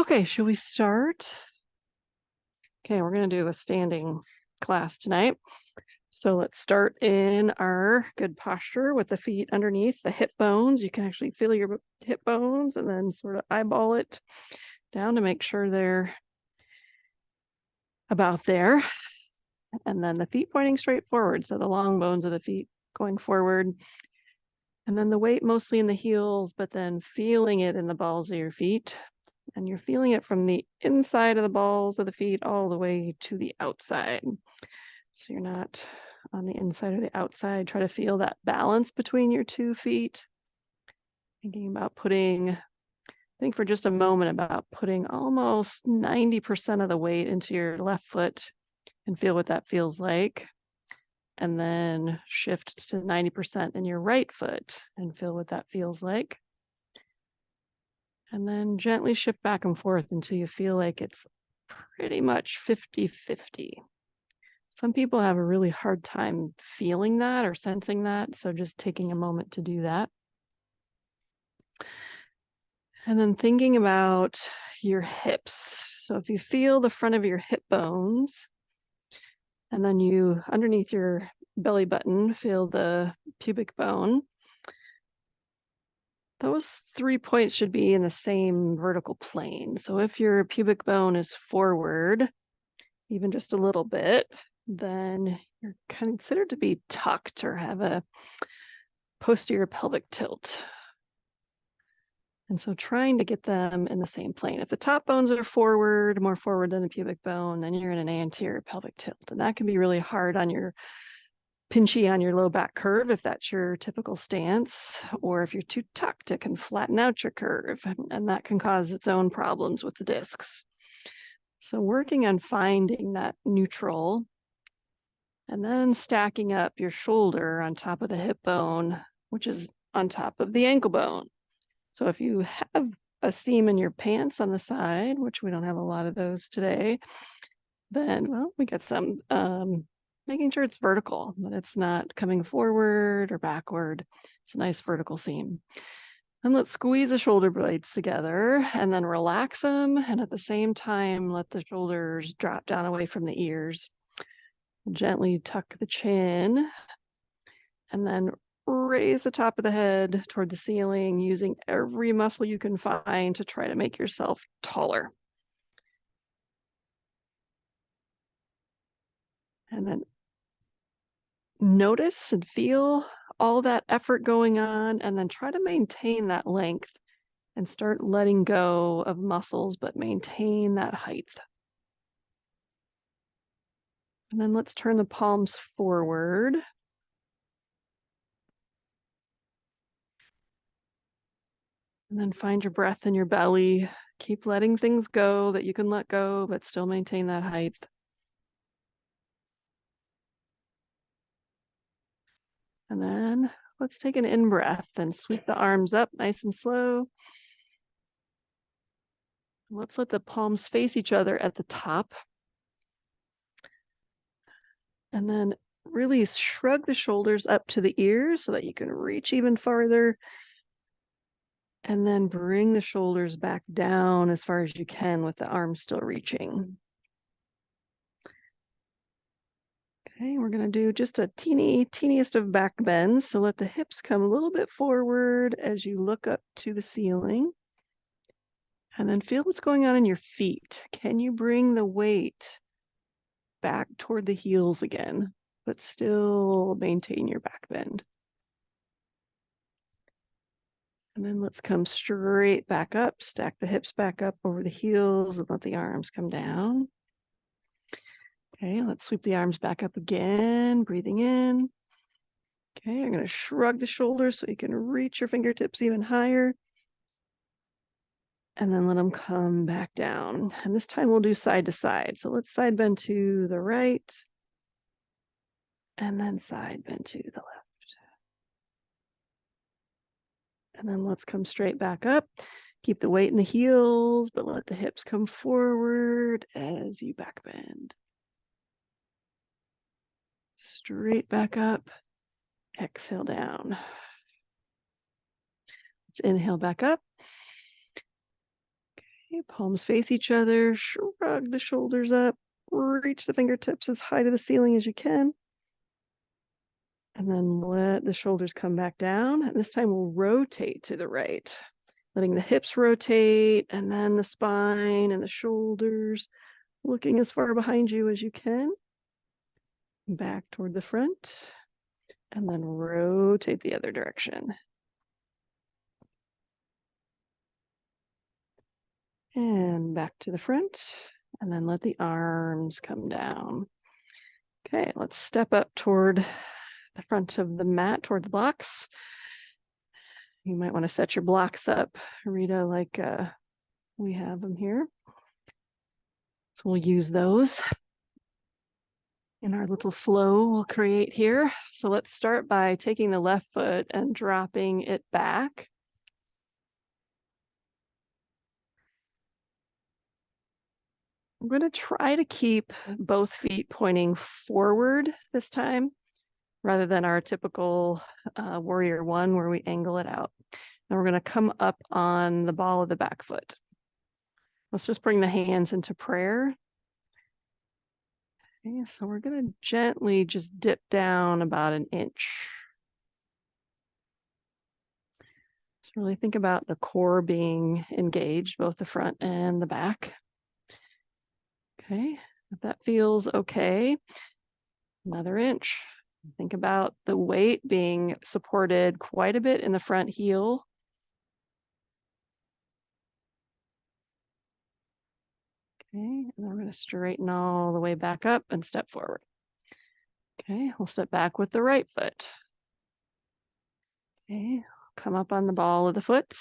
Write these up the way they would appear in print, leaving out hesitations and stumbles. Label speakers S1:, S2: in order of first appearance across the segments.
S1: Okay, shall we start? Okay, we're going to do a standing class tonight. So let's start in our good posture with the feet underneath the hip bones. You can actually feel your hip bones and then sort of eyeball it down to make sure they're about there. And then the feet pointing straight forward. So the long bones of the feet going forward. And then the weight mostly in the heels, but then feeling it in the balls of your feet. And you're feeling it from the inside of the balls of the feet all the way to the outside. So you're not on the inside or the outside. Try to feel that balance between your 2 feet. Thinking about think for just a moment about putting almost 90% of the weight into your left foot and feel what that feels like. And then shift to 90% in your right foot and feel what that feels like. And then gently shift back and forth until you feel like it's pretty much 50-50. Some people have a really hard time feeling that or sensing that, so just taking a moment to do that. And then thinking about your hips. So if you feel the front of your hip bones, and then you, underneath your belly button, feel the pubic bone, those 3 points should be in the same vertical plane. So if your pubic bone is forward, even just a little bit, then you're considered to be tucked or have a posterior pelvic tilt. And so trying to get them in the same plane. If the top bones are forward, more forward than the pubic bone, then you're in an anterior pelvic tilt. And that can be really hard on your pinchy on your low back curve if that's your typical stance, or if you're too tucked, it can flatten out your curve, and that can cause its own problems with the discs. So working on finding that neutral, and then stacking up your shoulder on top of the hip bone, which is on top of the ankle bone. So if you have a seam in your pants on the side, which we don't have a lot of those today, then, well, we get some, making sure it's vertical, that it's not coming forward or backward. It's a nice vertical seam. And let's squeeze the shoulder blades together and then relax them. And at the same time, let the shoulders drop down away from the ears. Gently tuck the chin and then raise the top of the head toward the ceiling, using every muscle you can find to try to make yourself taller. And then notice and feel all that effort going on, and then try to maintain that length and start letting go of muscles, but maintain that height. And then let's turn the palms forward. And then find your breath in your belly. Keep letting things go that you can let go, but still maintain that height. And then let's take an in-breath and sweep the arms up nice and slow. Let's let the palms face each other at the top. And then really shrug the shoulders up to the ears so that you can reach even farther. And then bring the shoulders back down as far as you can with the arms still reaching. Okay, we're going to do just a teeniest of back bends. So let the hips come a little bit forward as you look up to the ceiling. And then feel what's going on in your feet. Can you bring the weight back toward the heels again, but still maintain your back bend? And then let's come straight back up, stack the hips back up over the heels and let the arms come down. Okay, let's sweep the arms back up again, breathing in. Okay, I'm going to shrug the shoulders so you can reach your fingertips even higher. And then let them come back down. And this time we'll do side to side. So let's side bend to the right. And then side bend to the left. And then let's come straight back up. Keep the weight in the heels, but let the hips come forward as you back bend. Straight back up. Exhale down. Let's inhale back up. Okay, palms face each other, shrug the shoulders up, reach the fingertips as high to the ceiling as you can. And then let the shoulders come back down. And this time we'll rotate to the right, letting the hips rotate and then the spine and the shoulders, looking as far behind you as you can. Back toward the front, and then rotate the other direction. And back to the front, and then let the arms come down. Okay, let's step up toward the front of the mat, toward the blocks. You might want to set your blocks up, Rita, like we have them here. So we'll use those in our little flow we'll create here. So let's start by taking the left foot and dropping it back. I'm going to try to keep both feet pointing forward this time, rather than our typical warrior one where we angle it out. Now we're going to come up on the ball of the back foot. Let's just bring the hands into prayer. Okay, so we're going to gently just dip down about an inch. So really think about the core being engaged, both the front and the back. Okay, if that feels okay, another inch. Think about the weight being supported quite a bit in the front heel. Okay, and then we're going to straighten all the way back up and step forward. Okay, we'll step back with the right foot. Okay, come up on the ball of the foot.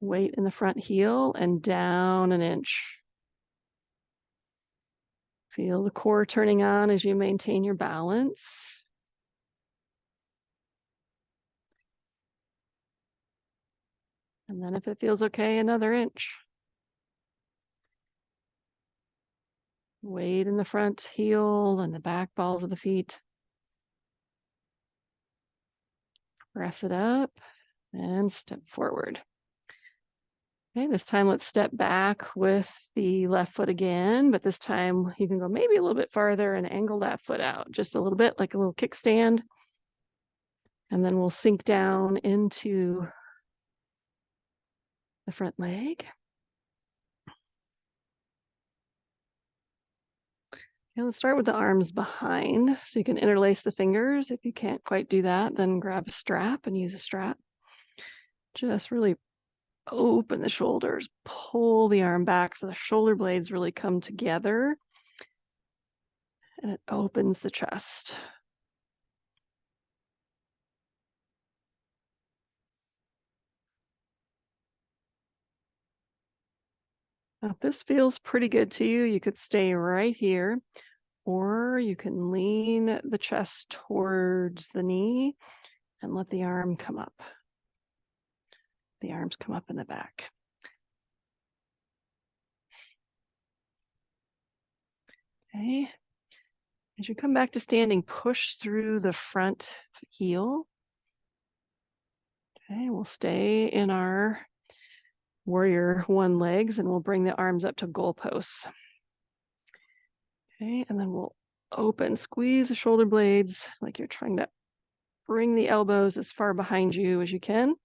S1: Weight in the front heel and down an inch. Feel the core turning on as you maintain your balance. And then if it feels okay, another inch. Weight in the front heel and the back balls of the feet. Press it up and step forward. Okay, this time let's step back with the left foot again, but this time you can go maybe a little bit farther and angle that foot out just a little bit, like a little kickstand. And then we'll sink down into the front leg. Okay, let's start with the arms behind. So you can interlace the fingers. If you can't quite do that, then grab a strap and use a strap. Just really open the shoulders, pull the arm back so the shoulder blades really come together. And it opens the chest. Now, if this feels pretty good to you, you could stay right here, or you can lean the chest towards the knee and let the arm come up. The arms come up in the back. Okay. As you come back to standing, push through the front heel. Okay, we'll stay in our warrior one legs and we'll bring the arms up to goalposts. Okay, and then we'll open, squeeze the shoulder blades like you're trying to bring the elbows as far behind you as you can.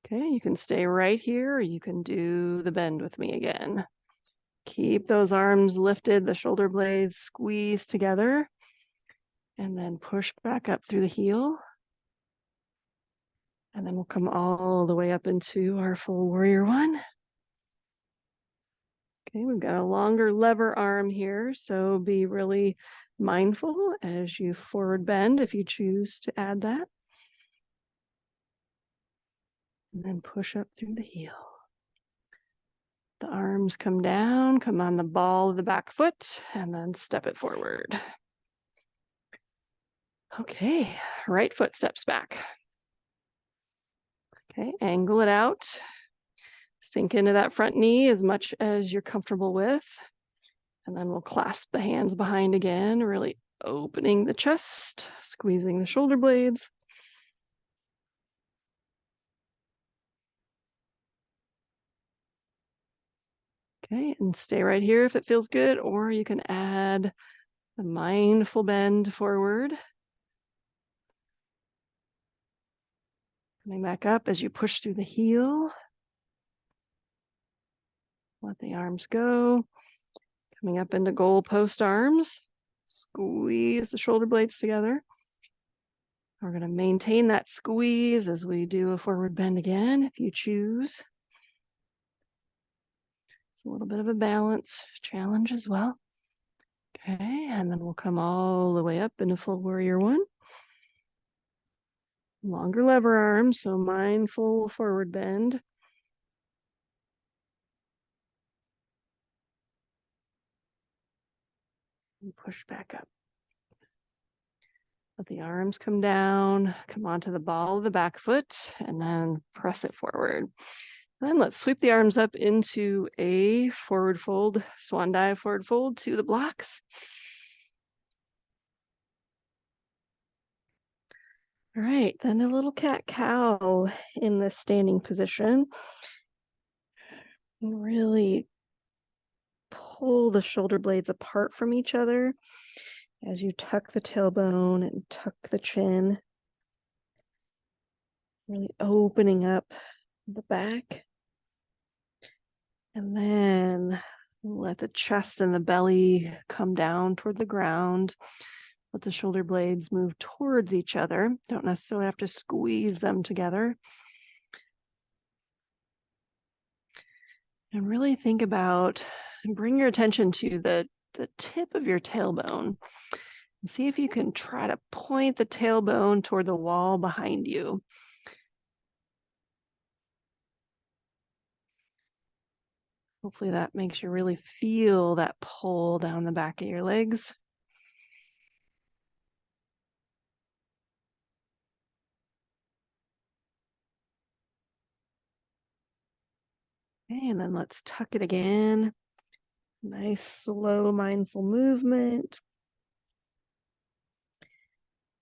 S1: Okay, you can stay right here, or you can do the bend with me again. Keep those arms lifted, the shoulder blades squeeze together, and then push back up through the heel. And then we'll come all the way up into our full warrior one. Okay, we've got a longer lever arm here, so be really mindful as you forward bend if you choose to add that. And then push up through the heel. The arms come down, come on the ball of the back foot, and then step it forward. Okay, right foot steps back. Okay, angle it out. Sink into that front knee as much as you're comfortable with. And then we'll clasp the hands behind again, really opening the chest, squeezing the shoulder blades. Okay, and stay right here if it feels good, or you can add a mindful bend forward. Coming back up as you push through the heel. Let the arms go. Coming up into goalpost arms. Squeeze the shoulder blades together. We're going to maintain that squeeze as we do a forward bend again, if you choose. It's a little bit of a balance challenge as well. Okay, and then we'll come all the way up into full warrior one. Longer lever arms, so mindful forward bend. And push back up. Let the arms come down, come onto the ball of the back foot, and then press it forward. Then let's sweep the arms up into a forward fold, swan dive forward fold to the blocks. All right, then a little cat-cow in the standing position. Really pull the shoulder blades apart from each other as you tuck the tailbone and tuck the chin. Really opening up the back. And then let the chest and the belly come down toward the ground. Let the shoulder blades move towards each other. Don't necessarily have to squeeze them together. And really think about and bring your attention to the tip of your tailbone. And see if you can try to point the tailbone toward the wall behind you. Hopefully that makes you really feel that pull down the back of your legs. Okay, and then let's tuck it again. Nice, slow, mindful movement.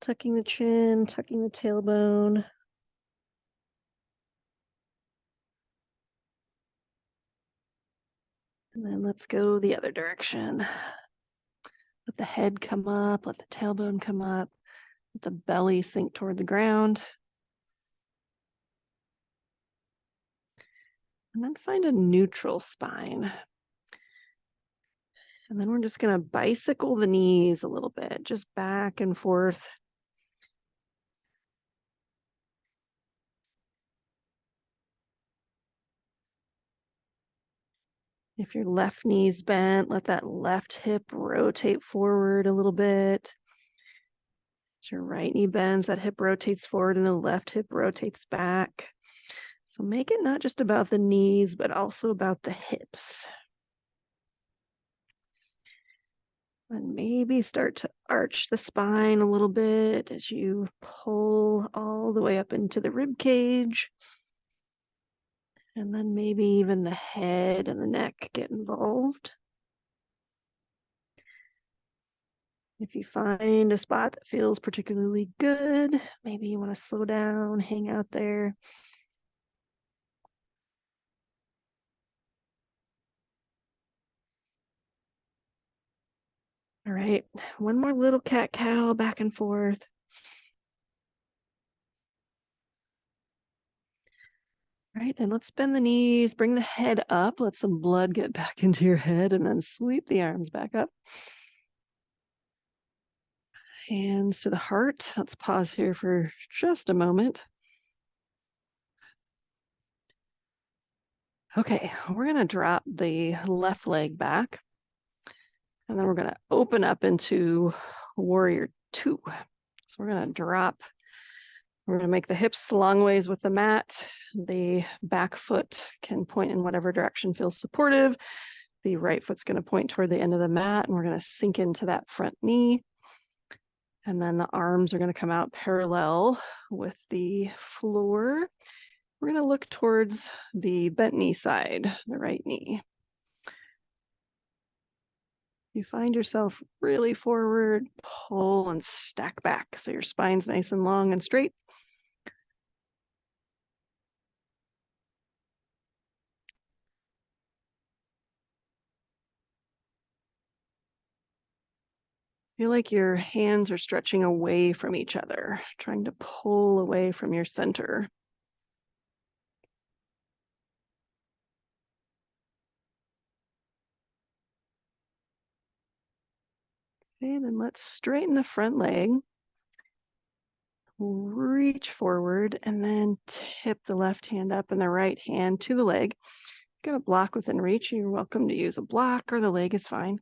S1: Tucking the chin, tucking the tailbone. And then let's go the other direction. Let the head come up, let the tailbone come up, let the belly sink toward the ground. And then find a neutral spine. And then we're just going to bicycle the knees a little bit, just back and forth. If your left knee's bent, let that left hip rotate forward a little bit. As your right knee bends, that hip rotates forward and the left hip rotates back. So make it not just about the knees, but also about the hips. And maybe start to arch the spine a little bit as you pull all the way up into the rib cage. And then maybe even the head and the neck get involved. If you find a spot that feels particularly good, maybe you want to slow down, hang out there. All right, one more little cat-cow back and forth. All right, then let's bend the knees, bring the head up, let some blood get back into your head, and then sweep the arms back up. Hands to the heart. Let's pause here for just a moment. Okay, we're going to drop the left leg back, and then we're going to open up into warrior two. So we're going to drop. We're going to make the hips long ways with the mat. The back foot can point in whatever direction feels supportive. The right foot's going to point toward the end of the mat, and we're going to sink into that front knee. And then the arms are going to come out parallel with the floor. We're going to look towards the bent knee side, the right knee. You find yourself really forward, pull and stack back so your spine's nice and long and straight. Feel like your hands are stretching away from each other, trying to pull away from your center. Okay, then let's straighten the front leg. Reach forward and then tip the left hand up and the right hand to the leg. Got a block within reach. You're welcome to use a block or the leg is fine.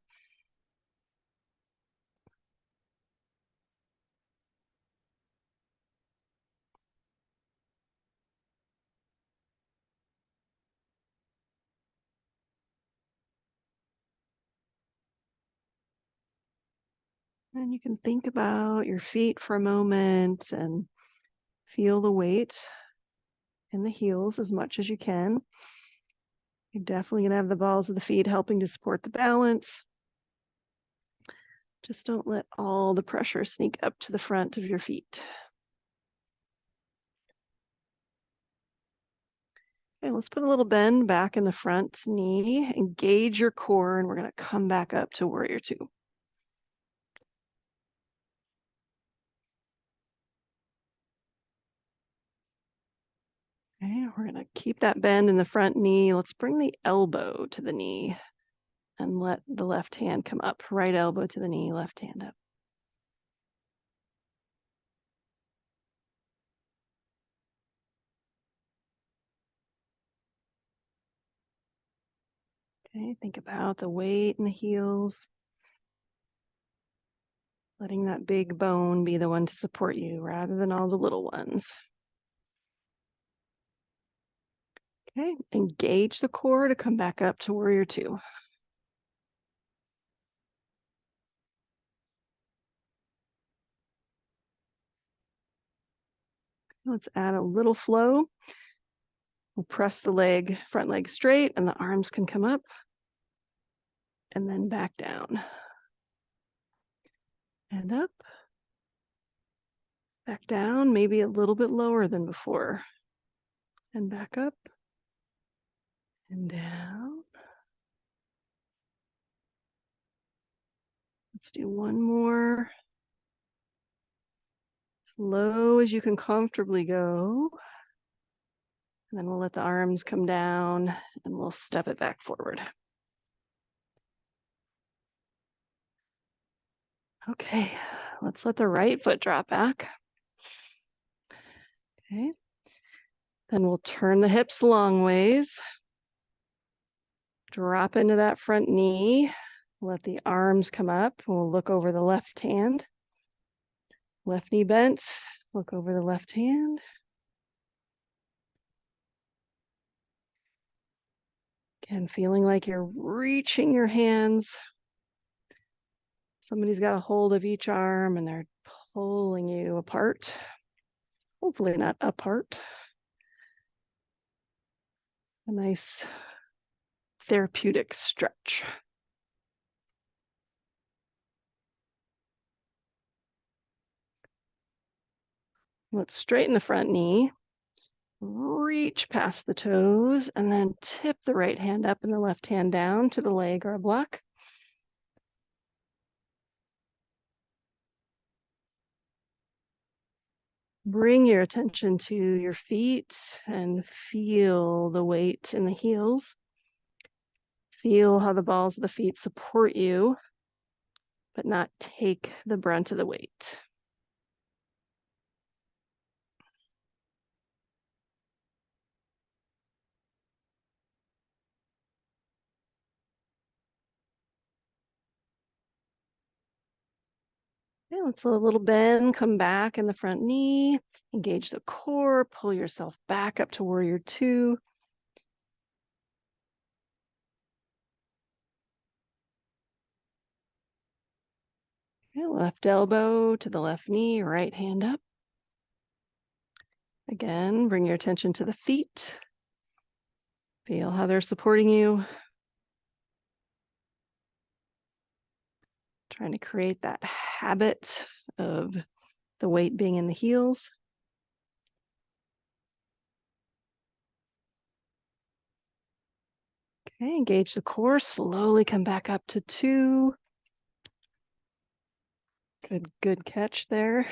S1: And you can think about your feet for a moment and feel the weight in the heels as much as you can. You're definitely going to have the balls of the feet helping to support the balance. Just don't let all the pressure sneak up to the front of your feet. Okay, let's put a little bend back in the front knee. Engage your core, and we're going to come back up to warrior two. Okay, we're going to keep that bend in the front knee. Let's bring the elbow to the knee and let the left hand come up. Right elbow to the knee, left hand up. Okay, think about the weight in the heels. Letting that big bone be the one to support you rather than all the little ones. Okay, engage the core to come back up to warrior two. Let's add a little flow. We'll press the leg, front leg straight, and the arms can come up and then back down. And up, back down, maybe a little bit lower than before. And back up and down. Let's do one more. As low as you can comfortably go. And then we'll let the arms come down and we'll step it back forward. Okay, let's let the right foot drop back. Okay. Then we'll turn the hips long ways. Drop into that front knee. Let the arms come up. We'll look over the left hand. Left knee bent. Look over the left hand. Again, feeling like you're reaching your hands. Somebody's got a hold of each arm and they're pulling you apart. Hopefully not apart. A nice therapeutic stretch. Let's straighten the front knee. Reach past the toes and then tip the right hand up and the left hand down to the leg or a block. Bring your attention to your feet and feel the weight in the heels. Feel how the balls of the feet support you, but not take the brunt of the weight. Okay, let's let a little bend, come back in the front knee, engage the core, pull yourself back up to warrior two. Okay, left elbow to the left knee, right hand up. Again, bring your attention to the feet. Feel how they're supporting you. Trying to create that habit of the weight being in the heels. Okay, engage the core, slowly come back up to 2. Good catch there.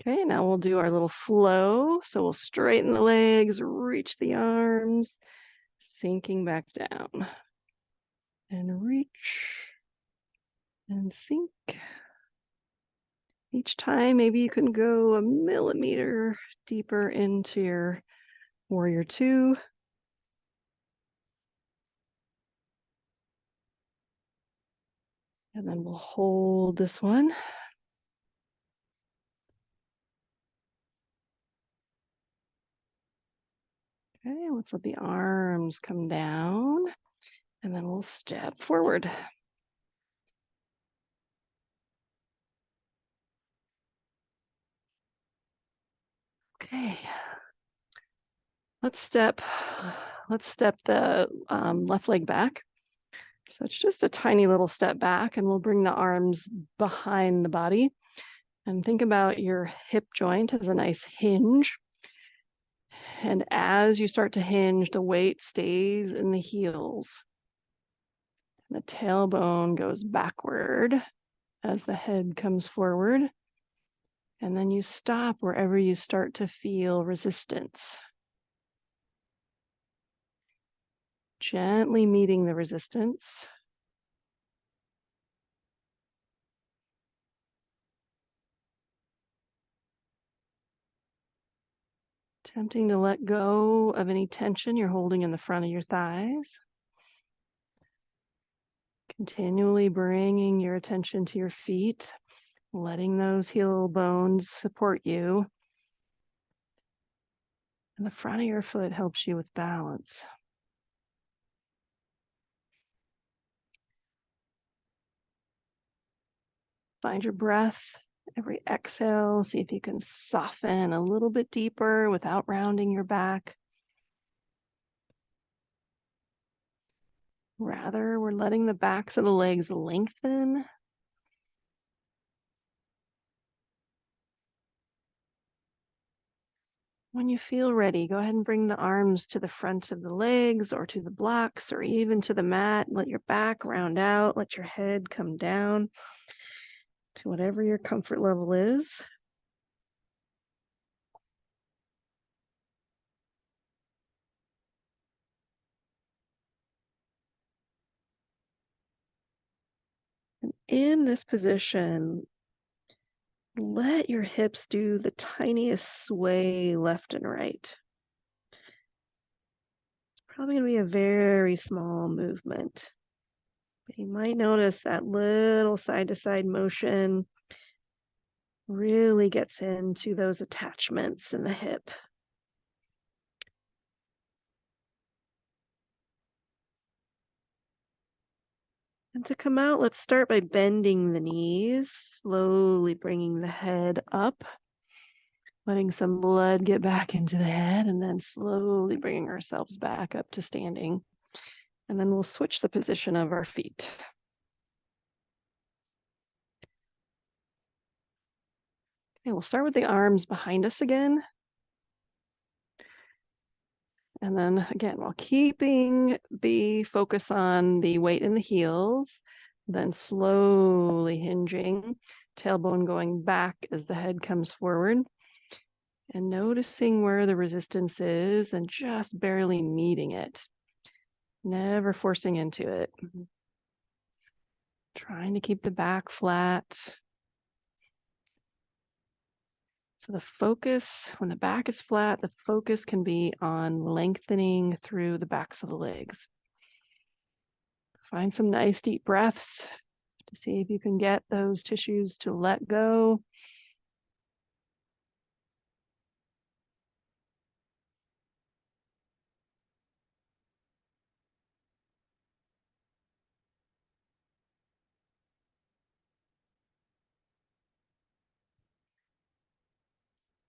S1: Okay, now we'll do our little flow. So we'll straighten the legs, reach the arms, sinking back down. And reach and sink. Each time, maybe you can go a millimeter deeper into your warrior 2. And then we'll hold this one. Okay, let's let the arms come down. And then we'll step forward. Okay. Let's step the left leg back. So it's just a tiny little step back, and we'll bring the arms behind the body. And think about your hip joint as a nice hinge. And as you start to hinge, the weight stays in the heels. The tailbone goes backward as the head comes forward. And then you stop wherever you start to feel resistance. Gently meeting the resistance. Attempting to let go of any tension you're holding in the front of your thighs. Continually bringing your attention to your feet, letting those heel bones support you. And the front of your foot helps you with balance. Find your breath. Every exhale, see if you can soften a little bit deeper without rounding your back. Rather, we're letting the backs of the legs lengthen. When you feel ready, go ahead and bring the arms to the front of the legs or to the blocks or even to the mat. Let your back round out. Let your head come down to whatever your comfort level is. And in this position, let your hips do the tiniest sway left and right. It's probably going to be a very small movement. But you might notice that little side-to-side motion really gets into those attachments in the hip. And to come out, let's start by bending the knees, slowly bringing the head up, letting some blood get back into the head, and then slowly bringing ourselves back up to standing. And then we'll switch the position of our feet. Okay, we'll start with the arms behind us again. And then again, while keeping the focus on the weight in the heels, then slowly hinging, tailbone going back as the head comes forward. And noticing where the resistance is and just barely meeting it. Never forcing into it. Trying to keep the back flat. So the focus, when the back is flat, the focus can be on lengthening through the backs of the legs. Find some nice deep breaths to see if you can get those tissues to let go.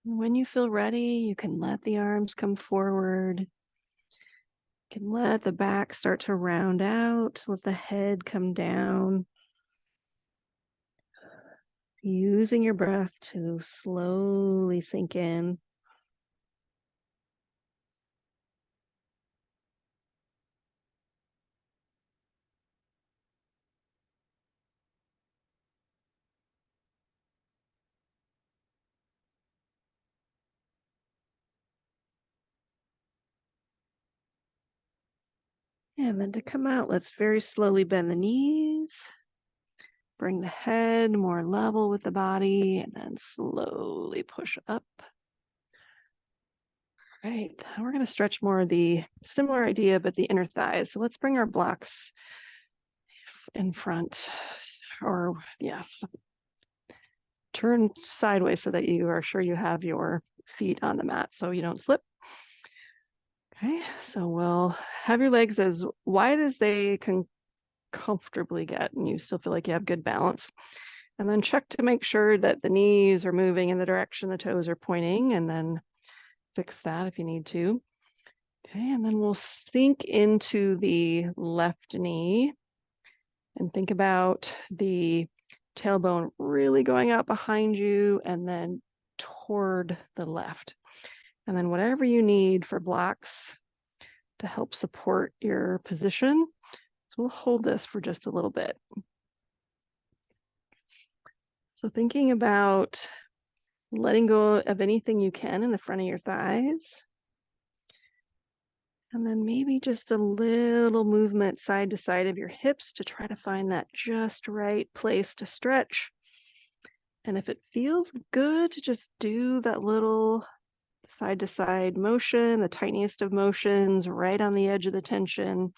S1: When you feel ready, you can let the arms come forward. You can let the back start to round out, let the head come down. Using your breath to slowly sink in. And then to come out, let's very slowly bend the knees. Bring the head more level with the body and then slowly push up. Right, we're going to stretch more of the similar idea, but the inner thighs. So let's bring our blocks in front, or yes, turn sideways so that you are sure you have your feet on the mat so you don't slip. Okay, so we'll have your legs as wide as they can comfortably get, and you still feel like you have good balance. And then check to make sure that the knees are moving in the direction the toes are pointing, and then fix that if you need to. Okay, and then we'll sink into the left knee and think about the tailbone really going out behind you and then toward the left. And then whatever you need for blocks to help support your position. So we'll hold this for just a little bit. So thinking about letting go of anything you can in the front of your thighs. And then maybe just a little movement side to side of your hips to try to find that just right place to stretch. And if it feels good to just do that little side to side motion, the tiniest of motions right on the edge of the tension,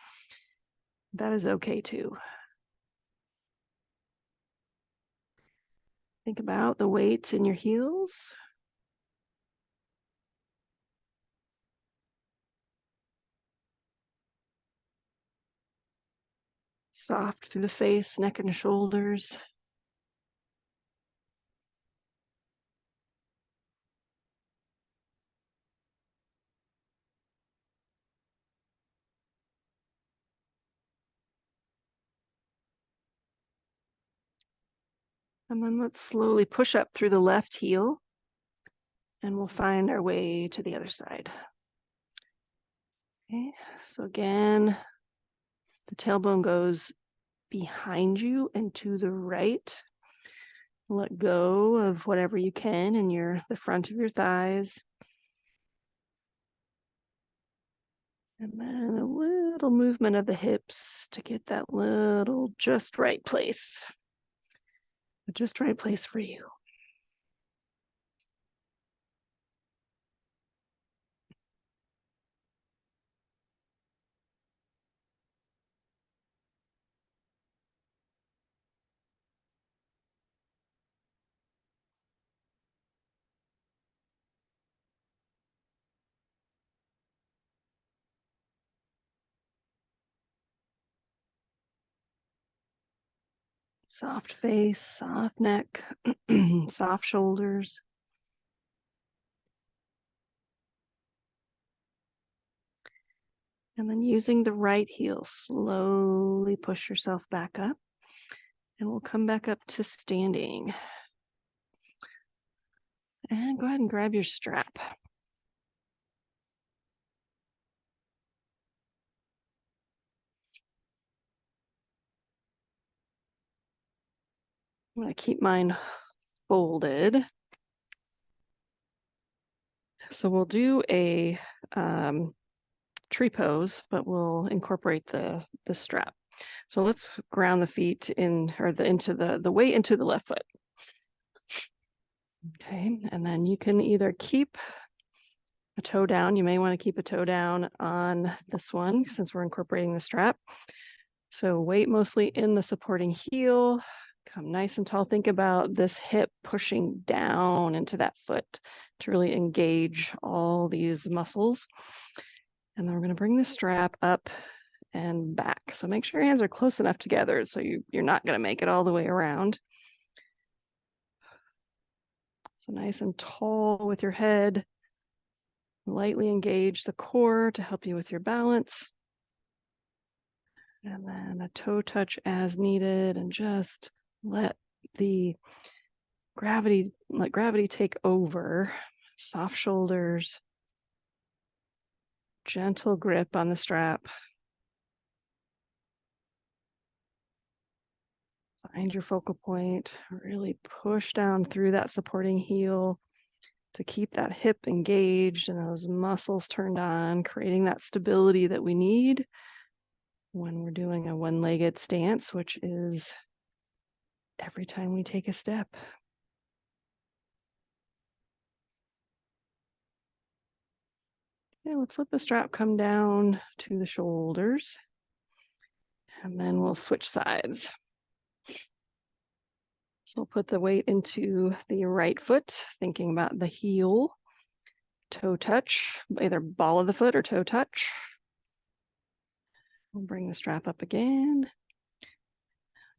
S1: that is okay too. Think about the weight in your heels. Soft through the face, neck, and shoulders. And then let's slowly push up through the left heel, and we'll find our way to the other side. Okay, so again, the tailbone goes behind you and to the right. Let go of whatever you can in the front of your thighs. And then a little movement of the hips to get that little just right place. The just right place for you. Soft face, soft neck, soft shoulders. And then using the right heel, slowly push yourself back up. And we'll come back up to standing. And go ahead and grab your strap. I'm going to keep mine folded. So we'll do a tree pose, but we'll incorporate the strap. So let's ground the feet in, or into the weight into the left foot. Okay, and then you can either keep a toe down. You may want to keep a toe down on this one since we're incorporating the strap. So weight mostly in the supporting heel. Come nice and tall. Think about this hip pushing down into that foot to really engage all these muscles. And then we're going to bring the strap up and back. So make sure your hands are close enough together so you're not going to make it all the way around. So nice and tall with your head. Lightly engage the core to help you with your balance. And then a toe touch as needed, and just let gravity take over. Soft shoulders, gentle grip on the strap. Find your focal point, really push down through that supporting heel to keep that hip engaged and those muscles turned on, creating that stability that we need when we're doing a one-legged stance, which is every time we take a step. Okay, let's let the strap come down to the shoulders, and then we'll switch sides. So we'll put the weight into the right foot, thinking about the heel, toe touch, either ball of the foot or toe touch. We'll bring the strap up again.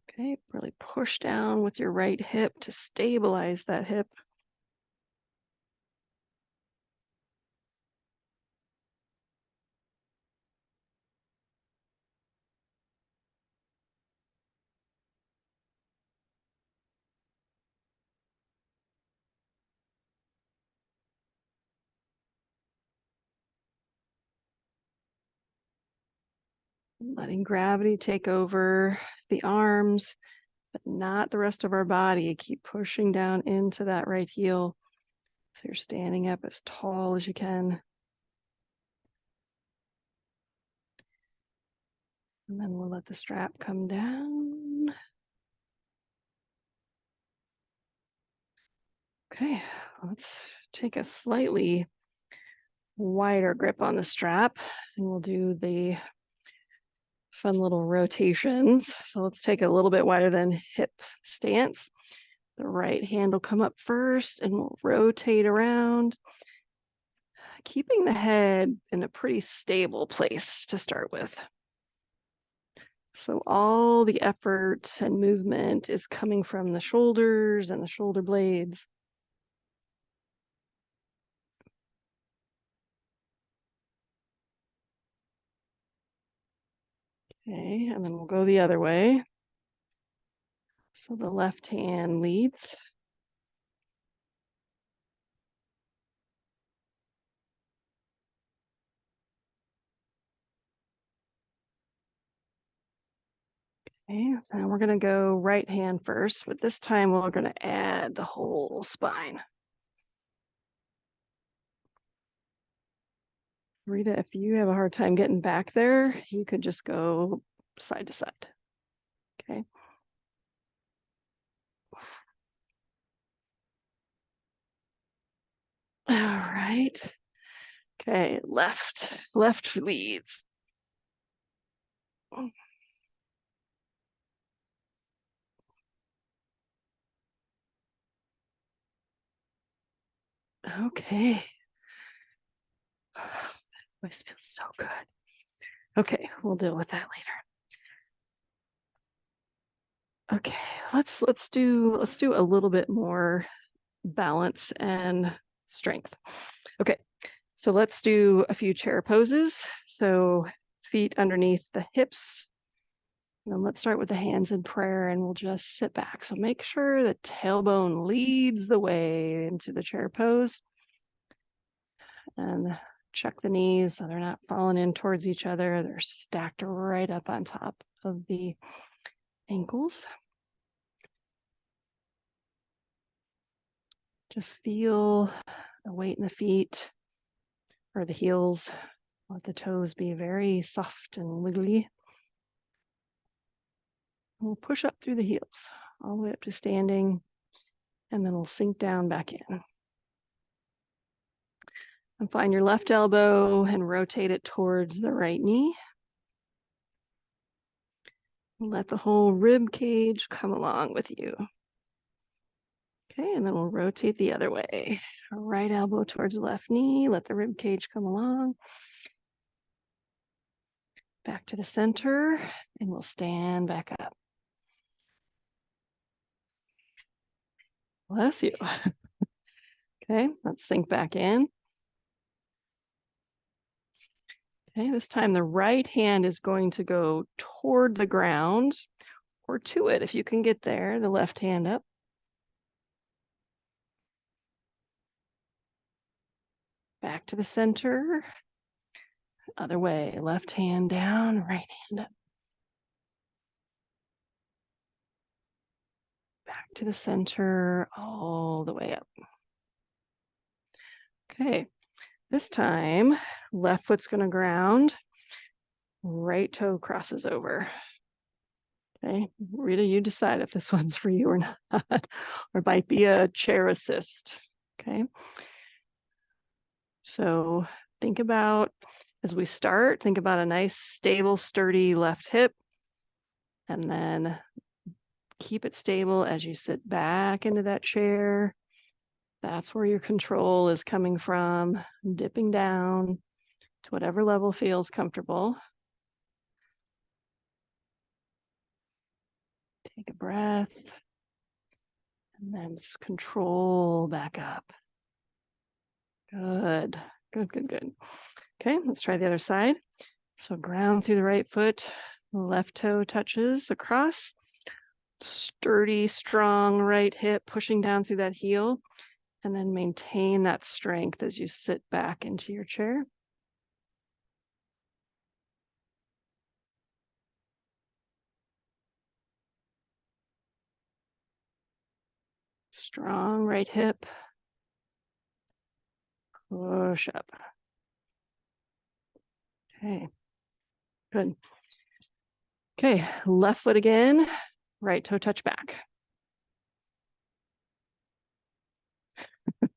S1: Okay, really push down with your right hip to stabilize that hip. Letting gravity take over the arms, but not the rest of our body. Keep pushing down into that right heel. So you're standing up as tall as you can. And then we'll let the strap come down. Okay, let's take a slightly wider grip on the strap, and we'll do the fun little rotations. So let's take a little bit wider than hip stance. The right hand will come up first, and we'll rotate around, keeping the head in a pretty stable place to start with. So all the effort and movement is coming from the shoulders and the shoulder blades. Okay, and then we'll go the other way. So the left hand leads. Okay, so we're going to go right hand first, but this time we're going to add the whole spine. Rita, if you have a hard time getting back there, you could just go side to side. Okay. All right. Okay, left leads. Okay. This feels so good. Okay, we'll deal with that later. Okay, let's do a little bit more balance and strength. Okay, so let's do a few chair poses. So feet underneath the hips. And then let's start with the hands in prayer, and we'll just sit back. So make sure the tailbone leads the way into the chair pose. And check the knees so they're not falling in towards each other. They're stacked right up on top of the ankles. Just feel the weight in the feet or the heels. Let the toes be very soft and wiggly. We'll push up through the heels all the way up to standing, and then we'll sink down back in. And find your left elbow and rotate it towards the right knee. Let the whole rib cage come along with you. Okay, and then we'll rotate the other way. Right elbow towards the left knee. Let the rib cage come along. Back to the center, and we'll stand back up. Bless you. Okay, let's sink back in. Okay, this time the right hand is going to go toward the ground or to it if you can get there, the left hand up. Back to the center. Other way, left hand down, right hand up. Back to the center, all the way up. Okay, this time, left foot's gonna ground, right toe crosses over. Okay, Rita, you decide if this one's for you or not, or it might be a chair assist. Okay, so think about, as we start, think about a nice, stable, sturdy left hip, and then keep it stable as you sit back into that chair. That's where your control is coming from, dipping down to whatever level feels comfortable. Take a breath, and then just control back up. Good, good, good, good. Okay, let's try the other side. So ground through the right foot, left toe touches across, sturdy, strong right hip pushing down through that heel, and then maintain that strength as you sit back into your chair. Strong right hip, push up. Okay, good. Okay, left foot again, right toe touch back.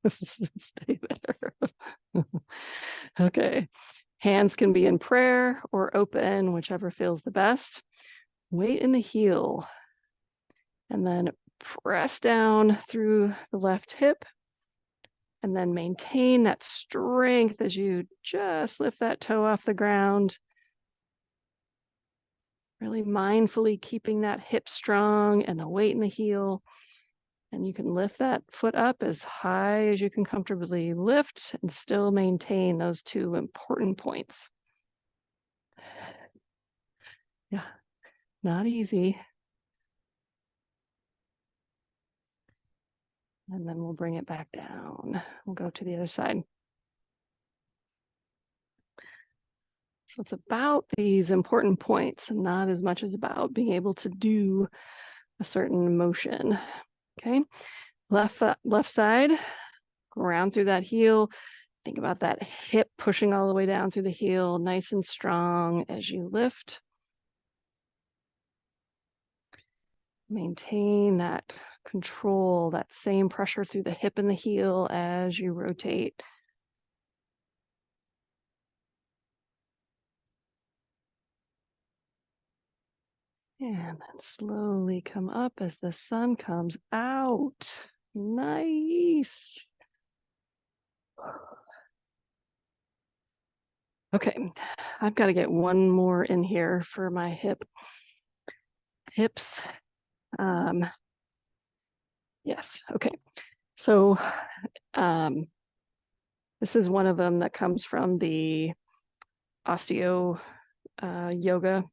S1: Stay there. Okay, hands can be in prayer or open, whichever feels the best. Weight in the heel, and then press down through the left hip, and then maintain that strength as you just lift that toe off the ground. Really mindfully keeping that hip strong and the weight in the heel. And you can lift that foot up as high as you can comfortably lift and still maintain those two important points. Yeah, not easy. And then we'll bring it back down. We'll go to the other side. So it's about these important points and not as much as about being able to do a certain motion. Okay, left side, ground through that heel. Think about that hip pushing all the way down through the heel, nice and strong as you lift. Maintain that control, that same pressure through the hip and the heel as you rotate. And then slowly come up as the sun comes out. Nice. Okay, I've got to get one more in here for my hips. Yes, okay. So this is one of them that comes from the osteo yoga,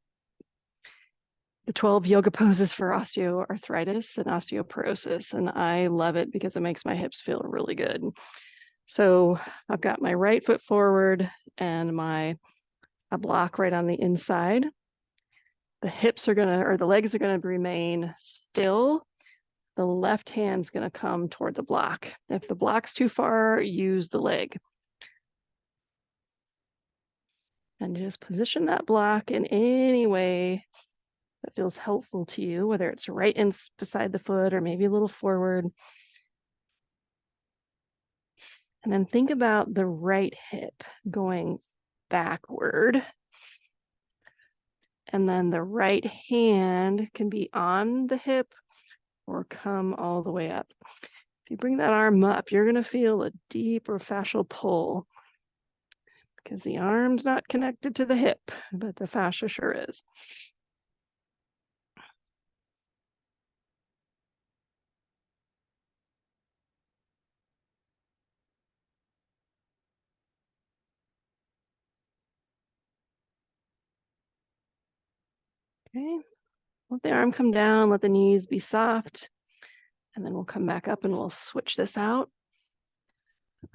S1: the 12 yoga poses for osteoarthritis and osteoporosis. And I love it because it makes my hips feel really good. So I've got my right foot forward and a block right on the inside. The hips are gonna, or the legs are gonna remain still. The left hand's gonna come toward the block. If the block's too far, use the leg. And just position that block in any way that feels helpful to you, whether it's right in beside the foot or maybe a little forward. And then think about the right hip going backward. And then the right hand can be on the hip or come all the way up. If you bring that arm up, you're going to feel a deeper fascial pull because the arm's not connected to the hip, but the fascia sure is. Okay, let the arm come down, let the knees be soft, and then we'll come back up and we'll switch this out.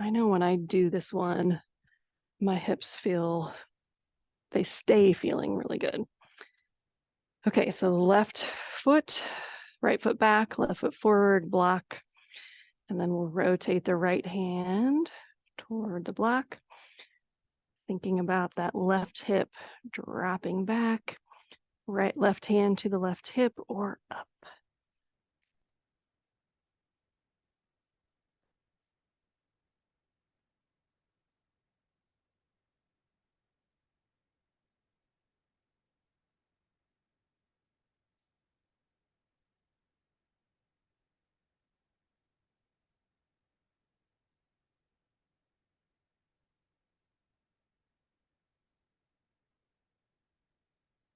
S1: I know when I do this one, my hips they stay feeling really good. Okay, so left foot, right foot back, left foot forward, block, and then we'll rotate the right hand toward the block, thinking about that left hip dropping back, left hand to the left hip or up.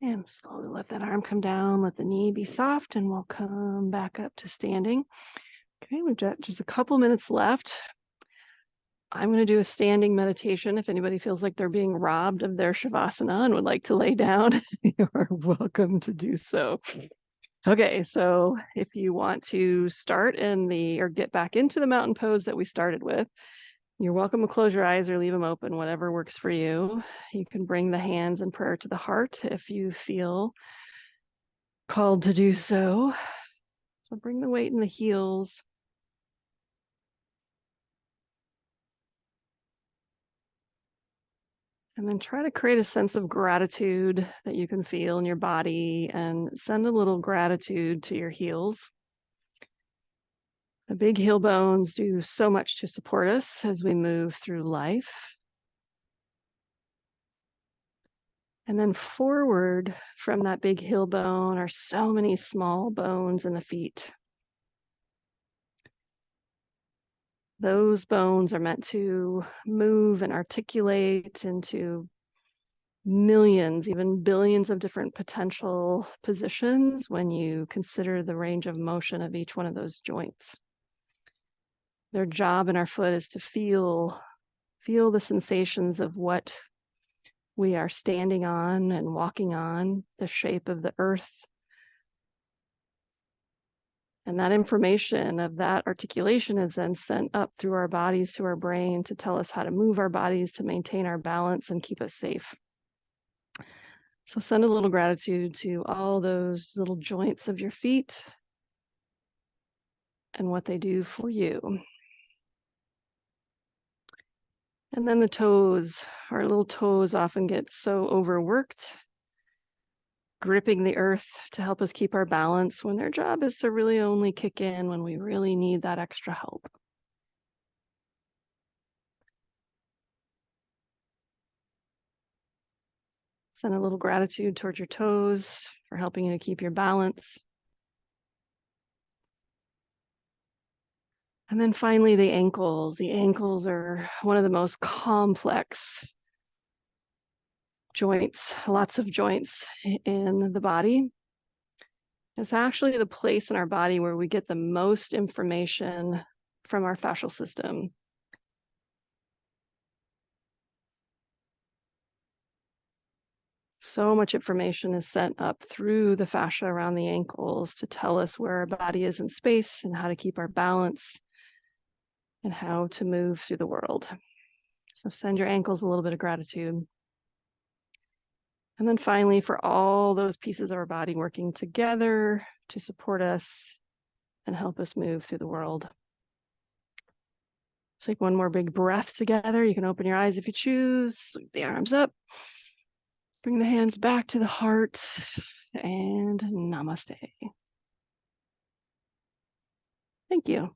S1: And slowly let that arm come down, let the knee be soft, and we'll come back up to standing. Okay, we've got just a couple minutes left. I'm going to do a standing meditation. If anybody feels like they're being robbed of their Shavasana and would like to lay down, you're welcome to do so. Okay, so if you want to start or get back into the mountain pose that we started with, you're welcome to close your eyes or leave them open, whatever works for you. You can bring the hands in prayer to the heart if you feel called to do so. So bring the weight in the heels. And then try to create a sense of gratitude that you can feel in your body and send a little gratitude to your heels. The big heel bones do so much to support us as we move through life. And then forward from that big heel bone are so many small bones in the feet. Those bones are meant to move and articulate into millions, even billions of different potential positions when you consider the range of motion of each one of those joints. Their job in our foot is to feel the sensations of what we are standing on and walking on, the shape of the earth. And that information of that articulation is then sent up through our bodies to our brain to tell us how to move our bodies to maintain our balance and keep us safe. So send a little gratitude to all those little joints of your feet and what they do for you. And then the toes, our little toes often get so overworked, gripping the earth to help us keep our balance when their job is to really only kick in when we really need that extra help. Send a little gratitude towards your toes for helping you to keep your balance. And then finally, the ankles. The ankles are one of the most complex joints, lots of joints in the body. It's actually the place in our body where we get the most information from our fascial system. So much information is sent up through the fascia around the ankles to tell us where our body is in space and how to keep our balance and how to move through the world. So send your ankles a little bit of gratitude. And then finally, for all those pieces of our body working together to support us and help us move through the world. Take one more big breath together. You can open your eyes if you choose. Sweep the arms up. Bring the hands back to the heart and namaste. Thank you.